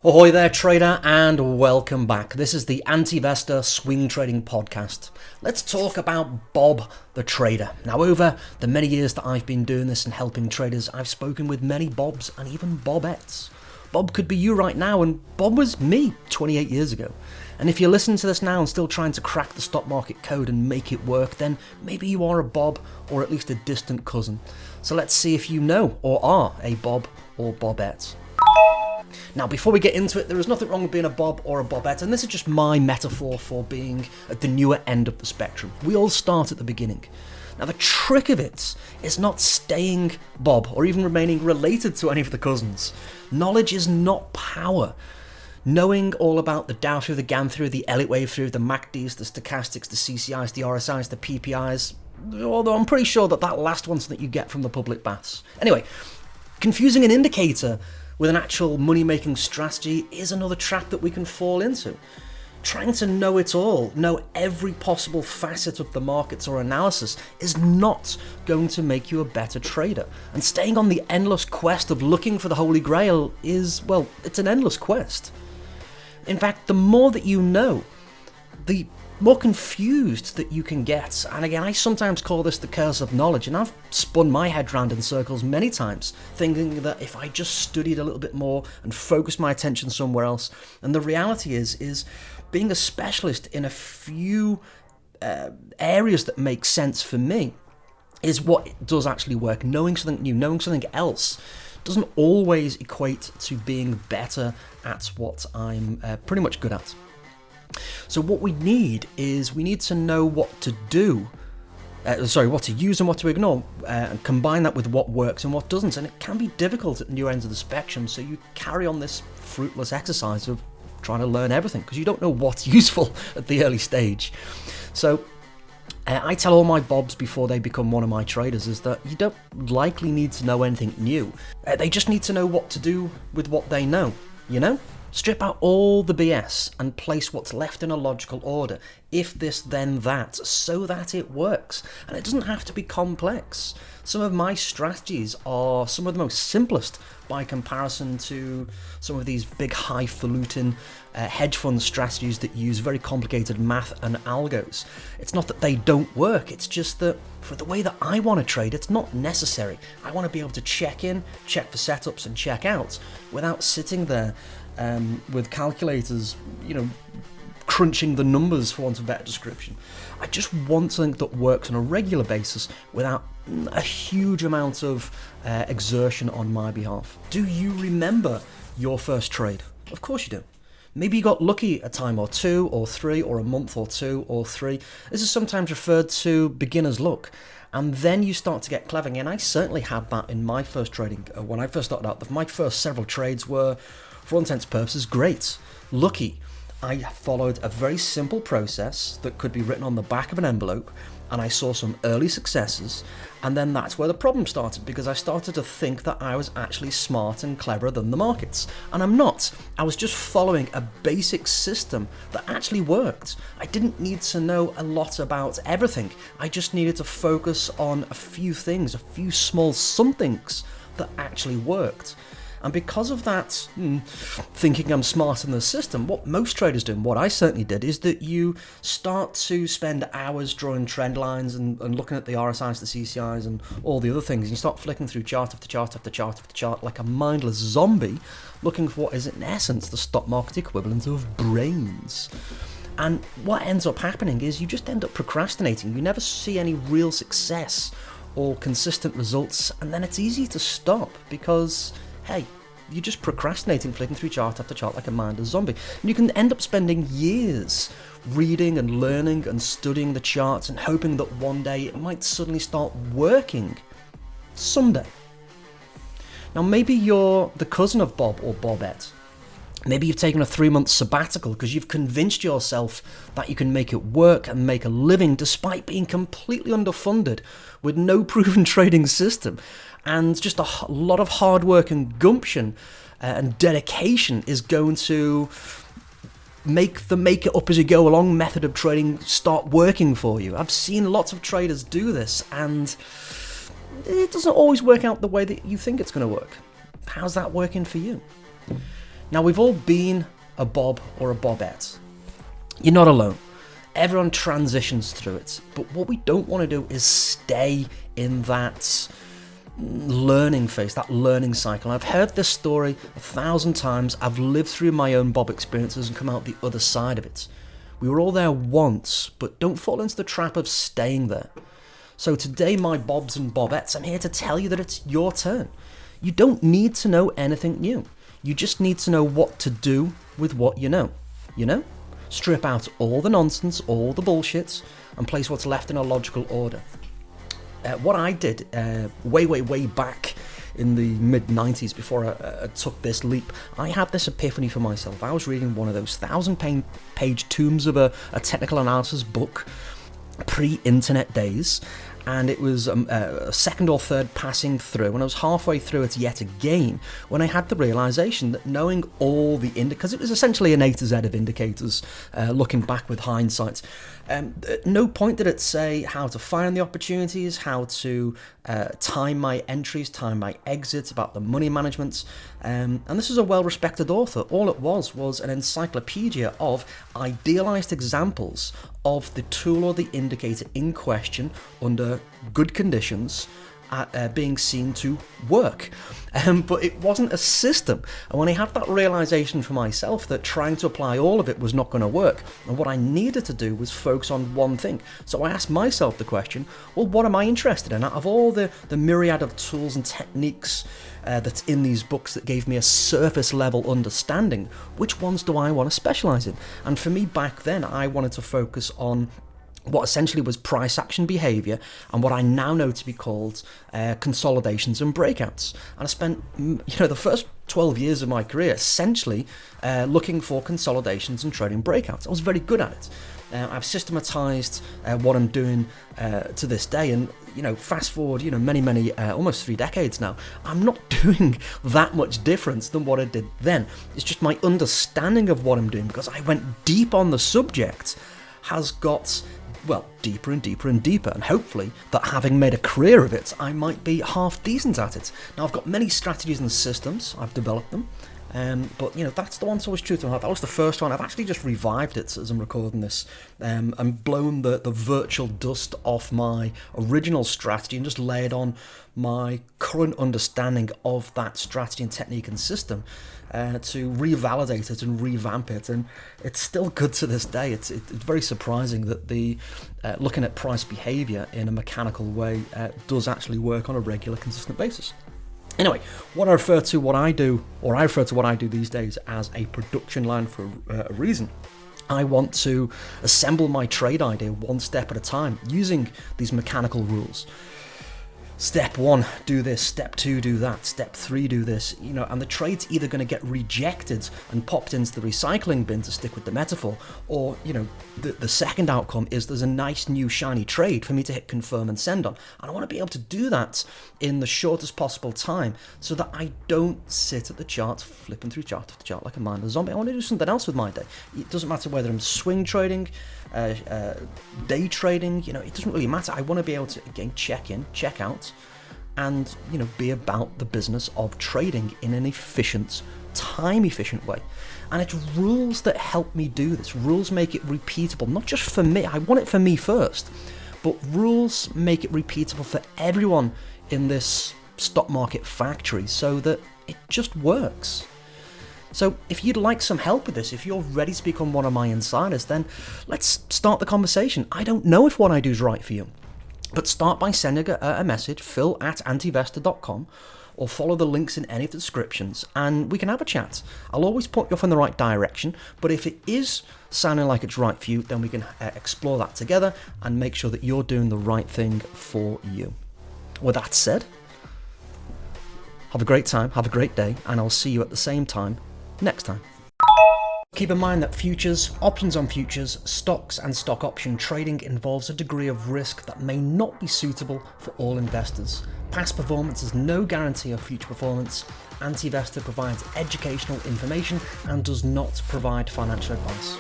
Ahoy there, trader, and welcome back. This is the Anti-Investor Swing Trading Podcast. Let's talk about Bob the Trader. Now, over the many years that I've been doing this and helping traders, I've spoken with many Bobs and even Bobettes. Bob could be you right now, and Bob was me 28 years ago. And if you're listening to this now and still trying to crack the stock market code and make it work, then maybe you are a Bob or at least a distant cousin. So let's see if you know or are a Bob or Bobette. Now, before we get into it, there is nothing wrong with being a Bob or a Bobette, and this is just my metaphor for being at the newer end of the spectrum. We all start at the beginning. Now, the trick of it is not staying Bob or even remaining related to any of the cousins. Knowledge is not power. Knowing all about the Dow through the GAN through, the Elliott wave through, the MACDs, the stochastics, the CCIs, the RSIs, the PPIs, although I'm pretty sure that last one's that you get from the public baths. Anyway, confusing an indicator with an actual money-making strategy is another trap that we can fall into. Trying to know it all, know every possible facet of the markets or analysis is not going to make you a better trader. And staying on the endless quest of looking for the Holy Grail is, well, it's an endless quest. In fact, the more that you know, the more confused that you can get. And again, I sometimes call this the curse of knowledge, and I've spun my head round in circles many times, thinking that if I just studied a little bit more and focused my attention somewhere else. And the reality is being a specialist in a few areas that make sense for me is what does actually work. Knowing something new, knowing something else doesn't always equate to being better at what I'm pretty much good at. So what we need is we need to know what to do, what to use and what to ignore, and combine that with what works and what doesn't. And it can be difficult at new ends of the spectrum, so you carry on this fruitless exercise of trying to learn everything because you don't know what's useful at the early stage. So I tell all my Bobs before they become one of my traders is that you don't likely need to know anything new. They just need to know what to do with what they know, you know? Strip out all the BS and place what's left in a logical order. If this, then that, so that it works. And it doesn't have to be complex. Some of my strategies are some of the most simplest by comparison to some of these big highfalutin hedge fund strategies that use very complicated math and algos. It's not that they don't work, it's just that for the way that I want to trade, it's not necessary. I want to be able to check in, check for setups and check out without sitting there with calculators, crunching the numbers, for want of a better description. I just want something that works on a regular basis without a huge amount of exertion on my behalf. Do you remember your first trade? Of course you do. Maybe you got lucky a time or two or three or a month or two or three. This is sometimes referred to beginner's luck. And then you start to get clever. And I certainly had that in my first trading. When I first started out, my first several trades were, for all intents and purposes, great. Lucky. I followed a very simple process that could be written on the back of an envelope, and I saw some early successes, and then that's where the problem started, because I started to think that I was actually smart and cleverer than the markets. And I'm not. I was just following a basic system that actually worked. I didn't need to know a lot about everything. I just needed to focus on a few things, a few small somethings that actually worked. And because of that, thinking I'm smart in the system, what most traders do, and what I certainly did, is that you start to spend hours drawing trend lines and looking at the RSIs, the CCIs, and all the other things. And you start flicking through chart after chart after chart after chart like a mindless zombie, looking for what is, in essence, the stock market equivalent of brains. And what ends up happening is you just end up procrastinating. You never see any real success or consistent results, and then it's easy to stop because, hey, you're just procrastinating, flicking through chart after chart like a mindless zombie. And you can end up spending years reading and learning and studying the charts and hoping that one day it might suddenly start working. Someday. Now, maybe you're the cousin of Bob or Bobette. Maybe you've taken a 3-month sabbatical because you've convinced yourself that you can make it work and make a living despite being completely underfunded with no proven trading system. And just a lot of hard work and gumption and dedication is going to make the make it up as you go along method of trading start working for you. I've seen lots of traders do this, and it doesn't always work out the way that you think it's going to work. How's that working for you? Now, we've all been a Bob or a Bobette. You're not alone. Everyone transitions through it. But what we don't want to do is stay in that learning phase, that learning cycle. I've heard this story 1,000 times. I've lived through my own Bob experiences and come out the other side of it. We were all there once, but don't fall into the trap of staying there. So today, my Bobs and Bobettes, I'm here to tell you that it's your turn. You don't need to know anything new. You just need to know what to do with what you know. You know? Strip out all the nonsense, all the bullshit, and place what's left in a logical order. What I did way back in the mid-90s, before I took this leap, I had this epiphany for myself. I was reading one of those 1,000-page tomes of a technical analysis book, pre-internet days, and it was a second or third passing through, and I was halfway through it yet again when I had the realization that knowing all the because it was essentially an A to Z of indicators, looking back with hindsight, at no point did it say how to find the opportunities, how to time my entries, time my exits, about the money management, and this is a well-respected author. All it was an encyclopedia of idealized examples of the tool or the indicator in question under good conditions being seen to work. But it wasn't a system. And when I had that realization for myself that trying to apply all of it was not going to work, and what I needed to do was focus on one thing. So I asked myself the question, well, what am I interested in? Out of all the myriad of tools and techniques that's in these books that gave me a surface level understanding, which ones do I want to specialize in? And for me back then, I wanted to focus on what essentially was price action behavior and what I now know to be called consolidations and breakouts. And I spent the first 12 years of my career essentially looking for consolidations and trading breakouts. I was very good at it. I've systematized what I'm doing to this day, and fast forward many almost 3 decades now, I'm not doing that much difference than what I did then. It's just my understanding of what I'm doing, because I went deep on the subject, has got deeper and deeper and deeper, and hopefully that having made a career of it, I might be half decent at it. Now, I've got many strategies and systems, I've developed them, but that's the one that's always true to my heart. That was the first one. I've actually just revived it as I'm recording this, and blown the virtual dust off my original strategy and just layered on my current understanding of that strategy and technique and system to revalidate it and revamp it. And it's still good to this day. It's very surprising that the looking at price behavior in a mechanical way does actually work on a regular, consistent basis. Anyway, what I refer to what I do these days as a production line for a reason. I want to assemble my trade idea one step at a time using these mechanical rules. Step 1, do this. Step 2, do that. Step 3, do this. And the trade's either going to get rejected and popped into the recycling bin, to stick with the metaphor, or, the second outcome is there's a nice new shiny trade for me to hit confirm and send on. And I want to be able to do that in the shortest possible time so that I don't sit at the chart, flipping through chart after chart like a mindless zombie. I want to do something else with my day. It doesn't matter whether I'm swing trading, day trading, it doesn't really matter. I want to be able to, again, check in, check out, and be about the business of trading in an efficient, time-efficient way. And it's rules that help me do this. Rules make it repeatable, not just for me. I want it for me first, but rules make it repeatable for everyone in this stock market factory so that it just works. So if you'd like some help with this, if you're ready to become one of my insiders, then let's start the conversation. I don't know if what I do is right for you, but start by sending a message, phil@antivestor.com, or follow the links in any of the descriptions, and we can have a chat. I'll always point you off in the right direction, but if it is sounding like it's right for you, then we can explore that together and make sure that you're doing the right thing for you. With that said, have a great time, have a great day, and I'll see you at the same time next time. Keep in mind that futures, options on futures, stocks and stock option trading involves a degree of risk that may not be suitable for all investors. Past performance is no guarantee of future performance. Antivestor provides educational information and does not provide financial advice.